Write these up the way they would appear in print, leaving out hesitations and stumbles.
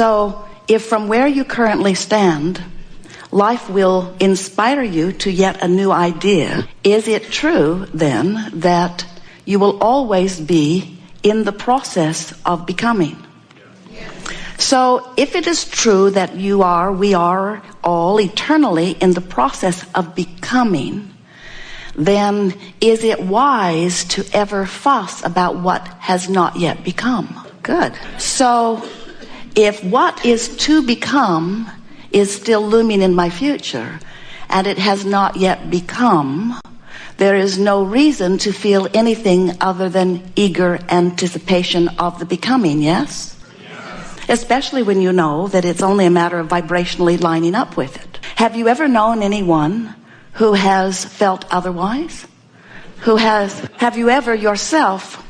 So if from where you currently stand, life will inspire you to yet a new idea, is it true then that you will always be in the process of becoming? So if it is true that we are all eternally in the process of becoming, then is it wise to ever fuss about what has not yet become? Good. So if what is to become is still looming in my future and it has not yet become, there is no reason to feel anything other than eager anticipation of the becoming, yes? Especially when you know that it's only a matter of vibrationally lining up with it. Have you ever known anyone who has felt otherwise? Have you ever yourself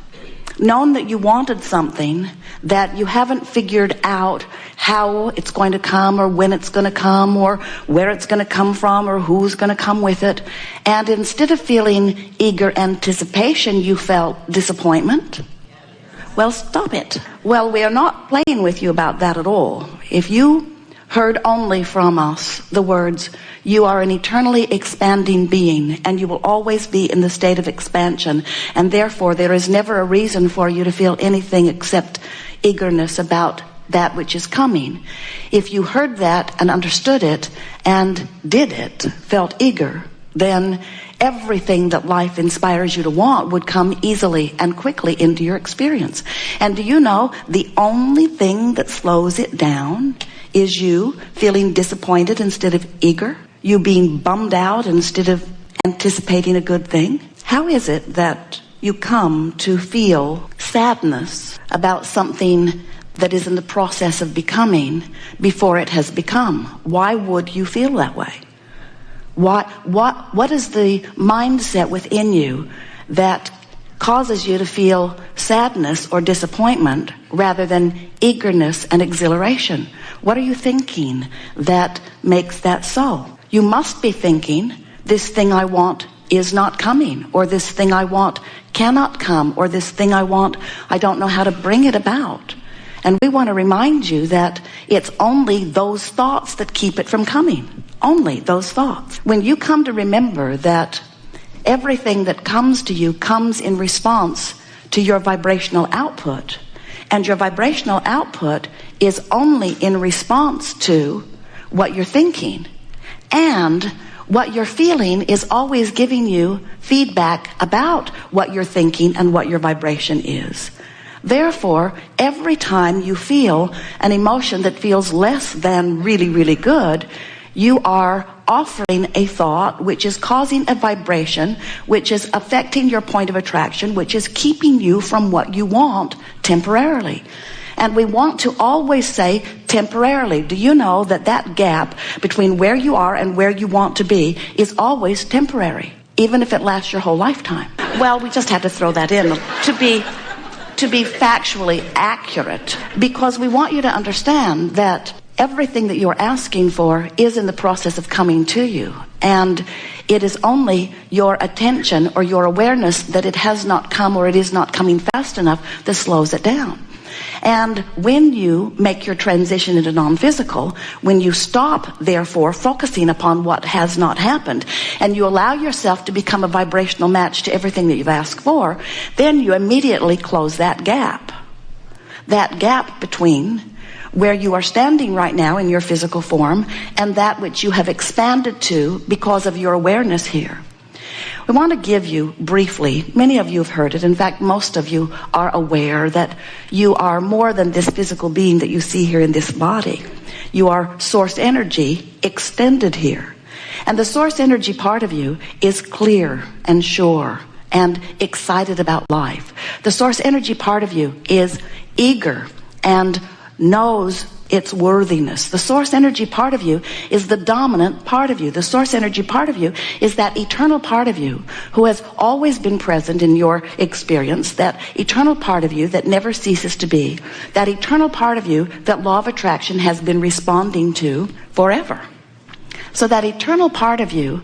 known that you wanted something that you haven't figured out how it's going to come or when it's going to come or where it's going to come from or who's going to come with it, and instead of feeling eager anticipation, you felt disappointment? Well, stop it. Well, we are not playing with you about that at all. If you heard only from us the words, you are an eternally expanding being and you will always be in the state of expansion, and therefore there is never a reason for you to feel anything except eagerness about that which is coming. If you heard that and understood it and did it, felt eager, then everything that life inspires you to want would come easily and quickly into your experience. And do you know, the only thing that slows it down is you feeling disappointed instead of eager, you being bummed out instead of anticipating a good thing. How is it that you come to feel sadness about something that is in the process of becoming before it has become? Why would you feel that way? What is the mindset within you that causes you to feel sadness or disappointment rather than eagerness and exhilaration? What are you thinking that makes that so? You must be thinking, this thing I want is not coming, or this thing I want cannot come, or this thing I want, I don't know how to bring it about. And we want to remind you that it's only those thoughts that keep it from coming. Only those thoughts. When you come to remember that everything that comes to you comes in response to your vibrational output, and your vibrational output is only in response to what you're thinking, and what you're feeling is always giving you feedback about what you're thinking and what your vibration is. Therefore, every time you feel an emotion that feels less than really, really good, you are offering a thought which is causing a vibration, which is affecting your point of attraction, which is keeping you from what you want temporarily. And we want to always say temporarily. Do you know that that gap between where you are and where you want to be is always temporary, even if it lasts your whole lifetime? Well, we just had to throw that in to be factually accurate, because we want you to understand that everything that you're asking for is in the process of coming to you, and it is only your attention or your awareness that it has not come or it is not coming fast enough that slows it down. And when you make your transition into non-physical, when you stop, therefore, focusing upon what has not happened, and you allow yourself to become a vibrational match to everything that you've asked for, then you immediately close that gap. That gap between where you are standing right now in your physical form and that which you have expanded to because of your awareness here. We want to give you briefly, many of you have heard it, in fact most of you are aware that you are more than this physical being that you see here in this body. You are source energy extended here. And the source energy part of you is clear and sure and excited about life. The source energy part of you is eager and knows its worthiness. The source energy part of you is the dominant part of you. The source energy part of you is that eternal part of you who has always been present in your experience, that eternal part of you that never ceases to be, that eternal part of you that law of attraction has been responding to forever. So that eternal part of you,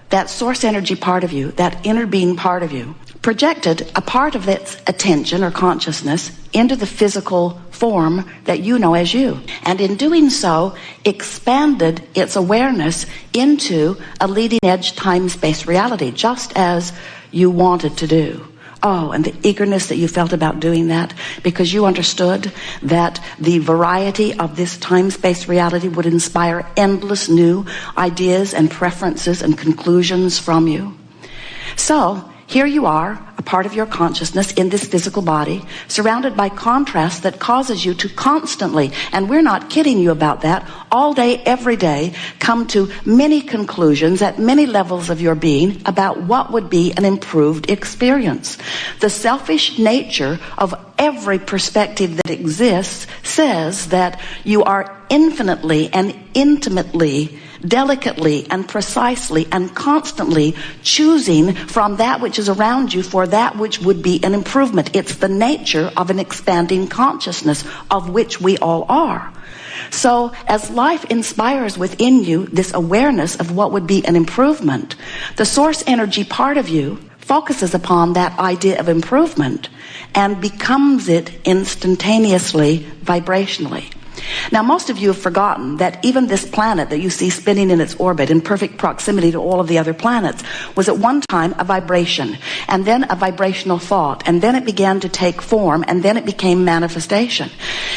that source energy part of you, that inner being part of you, projected a part of its attention or consciousness into the physical form that you know as you. And in doing so, expanded its awareness into a leading-edge time-space reality, just as you wanted to do. Oh, and the eagerness that you felt about doing that, because you understood that the variety of this time-space reality would inspire endless new ideas and preferences and conclusions from you. So, here you are, a part of your consciousness in this physical body, surrounded by contrast that causes you to constantly, and we're not kidding you about that, all day, every day, come to many conclusions at many levels of your being about what would be an improved experience. The selfish nature of every perspective that exists says that you are infinitely and intimately, delicately and precisely and constantly choosing from that which is around you for that which would be an improvement. It's the nature of an expanding consciousness, of which we all are. So as life inspires within you this awareness of what would be an improvement, the source energy part of you focuses upon that idea of improvement and becomes it instantaneously, vibrationally. Now, most of you have forgotten that even this planet that you see spinning in its orbit in perfect proximity to all of the other planets was at one time a vibration, and then a vibrational thought, and then it began to take form, and then it became manifestation.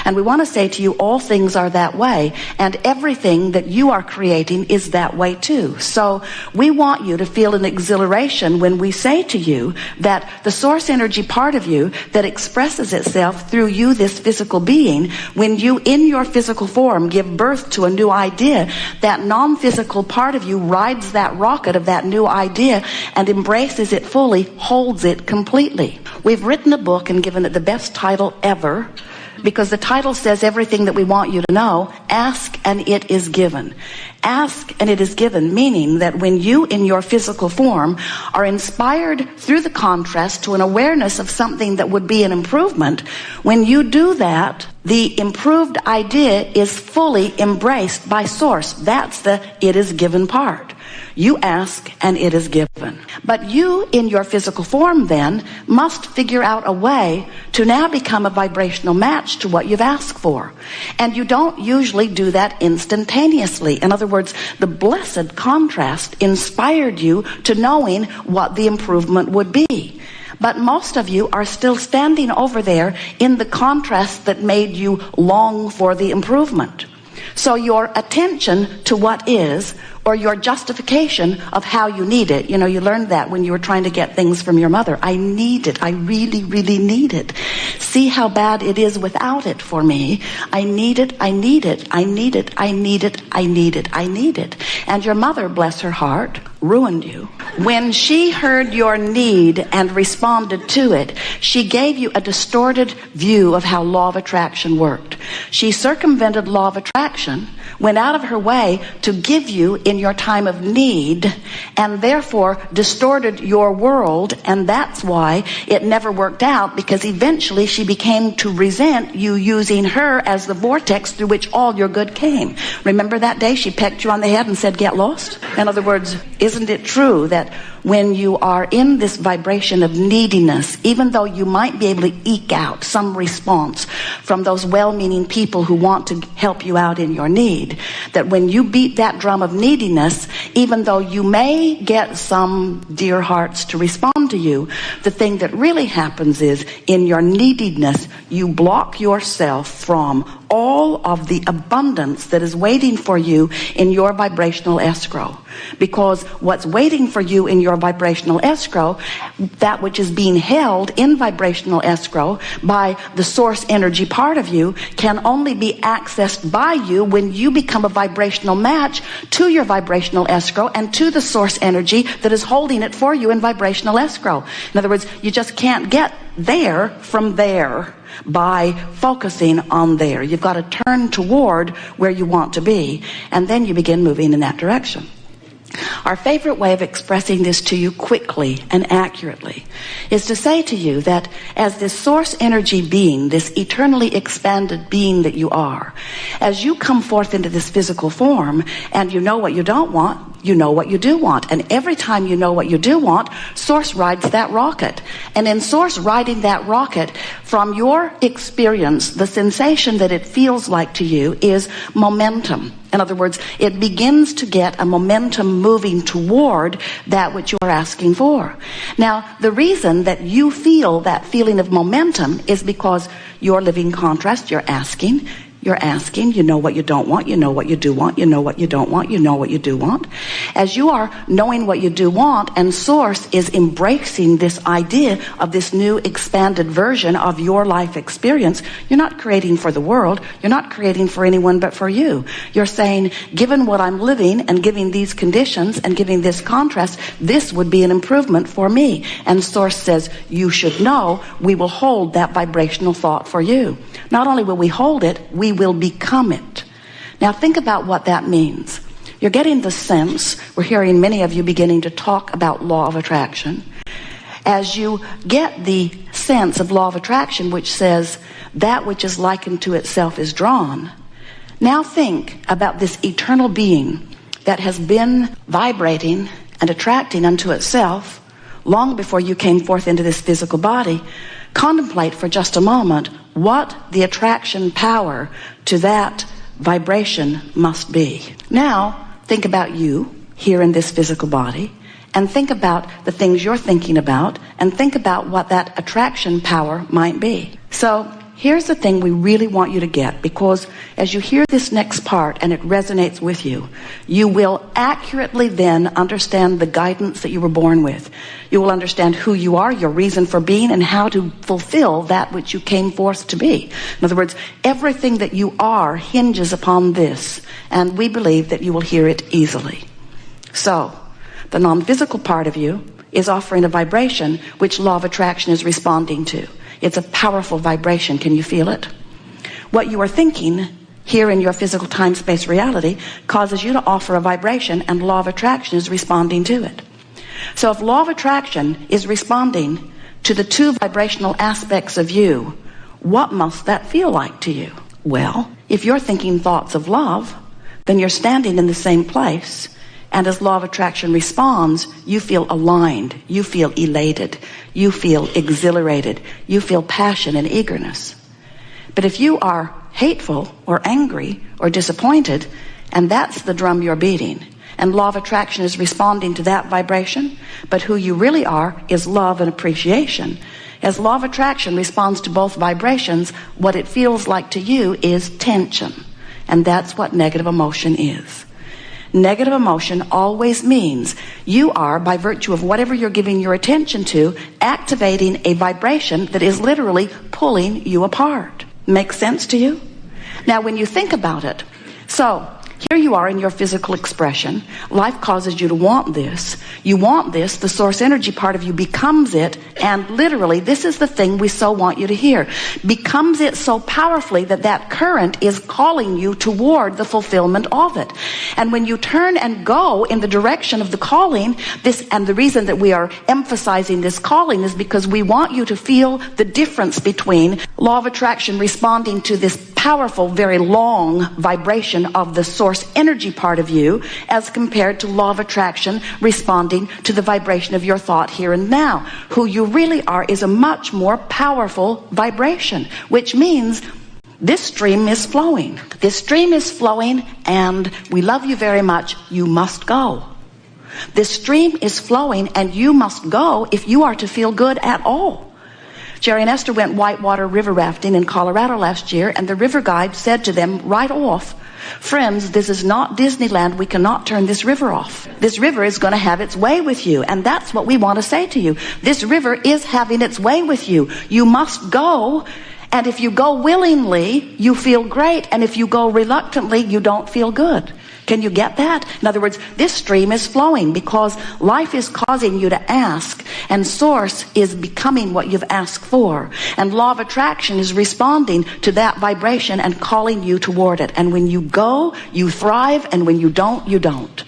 And we want to say to you, all things are that way, and everything that you are creating is that way too. So we want you to feel an exhilaration when we say to you that the source energy part of you that expresses itself through you, this physical being, when you in your physical form give birth to a new idea, that non-physical part of you rides that rocket of that new idea and embraces it fully, holds it completely. We've written a book and given it the best title ever, because the title says everything that we want you to know. Ask and it is given. Ask and it is given, meaning that when you in your physical form are inspired through the contrast to an awareness of something that would be an improvement, when you do that, the improved idea is fully embraced by source. That's the it is given part. You ask and it is given. But you in your physical form then must figure out a way to now become a vibrational match to what you've asked for. And you don't usually do that instantaneously. In other words, the blessed contrast inspired you to knowing what the improvement would be. But most of you are still standing over there in the contrast that made you long for the improvement. So your attention to what is, or your justification of how you need it. You know, you learned that when you were trying to get things from your mother. I need it. I really, really need it. See how bad it is without it for me. I need it. I need it. I need it. I need it. I need it. I need it. And your mother, bless her heart, ruined you. When she heard your need and responded to it, she gave you a distorted view of how law of attraction worked. She circumvented law of attraction, went out of her way to give you in your time of need, and therefore distorted your world, and that's why it never worked out, because eventually she became to resent you using her as the vortex through which all your good came. Remember that day she pecked you on the head and said, get lost? In other words, isn't it true that when you are in this vibration of neediness, even though you might be able to eke out some response from those well-meaning people who want to help you out in your need, that when you beat that drum of neediness, even though you may get some dear hearts to respond to you, the thing that really happens is, in your neediness, you block yourself from all of the abundance that is waiting for you in your vibrational escrow. Because what's waiting for you in your vibrational escrow, that which is being held in vibrational escrow by the source energy part of you, can only be accessed by you when you become a vibrational match to your vibrational escrow and to the source energy that is holding it for you in vibrational escrow. In other words, you just can't get there from there by focusing on there. You've got to turn toward where you want to be, and then you begin moving in that direction. Our favorite way of expressing this to you quickly and accurately is to say to you that as this source energy being, this eternally expanded being that you are, as you come forth into this physical form and you know what you don't want, you know what you do want. And every time you know what you do want, Source rides that rocket. And in Source riding that rocket, from your experience, the sensation that it feels like to you is momentum. In other words, it begins to get a momentum moving toward that which you are asking for. Now, the reason that you feel that feeling of momentum is because you're living contrast. You're asking, you know what you don't want, you know what you do want, you know what you don't want, you know what you do want. As you are knowing what you do want, and Source is embracing this idea of this new expanded version of your life experience, you're not creating for the world, you're not creating for anyone but for you. You're saying, given what I'm living and giving these conditions and giving this contrast, this would be an improvement for me. And Source says, you should know we will hold that vibrational thought for you. Not only will we hold it, we will become it. Now think about what that means. You're getting the sense, we're hearing many of you beginning to talk about law of attraction. As you get the sense of law of attraction, which says that which is likened to itself is drawn, now think about this eternal being that has been vibrating and attracting unto itself long before you came forth into this physical body. Contemplate for just a moment what the attraction power to that vibration must be. Now, think about you here in this physical body, and think about the things you're thinking about, and think about what that attraction power might be. So, here's the thing we really want you to get, because as you hear this next part and it resonates with you, you will accurately then understand the guidance that you were born with. You will understand who you are, your reason for being, and how to fulfill that which you came forth to be. In other words, everything that you are hinges upon this, and we believe that you will hear it easily. So, the non-physical part of you is offering a vibration which law of attraction is responding to. It's a powerful vibration. Can you feel it? What you are thinking here in your physical time-space reality causes you to offer a vibration, and law of attraction is responding to it. So if law of attraction is responding to the two vibrational aspects of you, what must that feel like to you? Well, if you're thinking thoughts of love, then you're standing in the same place. And as law of attraction responds, you feel aligned, you feel elated, you feel exhilarated, you feel passion and eagerness. But if you are hateful or angry or disappointed, and that's the drum you're beating, and law of attraction is responding to that vibration, but who you really are is love and appreciation. As law of attraction responds to both vibrations, what it feels like to you is tension. And that's what negative emotion is. Negative emotion always means you are, by virtue of whatever you're giving your attention to, activating a vibration that is literally pulling you apart. Make sense to you? Now, when you think about it, so here you are in your physical expression. Life causes you to want this. You want this. The source energy part of you becomes it. And literally, this is the thing we so want you to hear. Becomes it so powerfully that that current is calling you toward the fulfillment of it. And when you turn and go in the direction of the calling, and the reason that we are emphasizing this calling is because we want you to feel the difference between law of attraction responding to this powerful, very long vibration of the source energy part of you, as compared to law of attraction responding to the vibration of your thought here and now. Who you really are is a much more powerful vibration, which means this stream is flowing. This stream is flowing, and we love you very much. You must go. This stream is flowing, and you must go if you are to feel good at all. Jerry and Esther went whitewater river rafting in Colorado last year, and the river guide said to them right off, friends, this is not Disneyland. We cannot turn this river off. This river is going to have its way with you. And that's what we want to say to you. This river is having its way with you. You must go. And if you go willingly, you feel great. And if you go reluctantly, you don't feel good. Can you get that? In other words, this stream is flowing because life is causing you to ask, and source is becoming what you've asked for. And law of attraction is responding to that vibration and calling you toward it. And when you go, you thrive, and when you don't, you don't.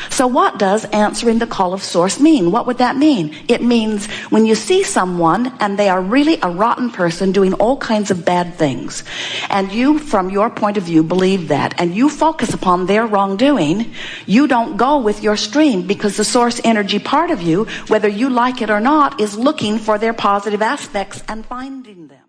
So what does answering the call of source mean? What would that mean? It means when you see someone and they are really a rotten person doing all kinds of bad things, and you, from your point of view, believe that, and you focus upon their wrongdoing, you don't go with your stream, because the source energy part of you, whether you like it or not, is looking for their positive aspects and finding them.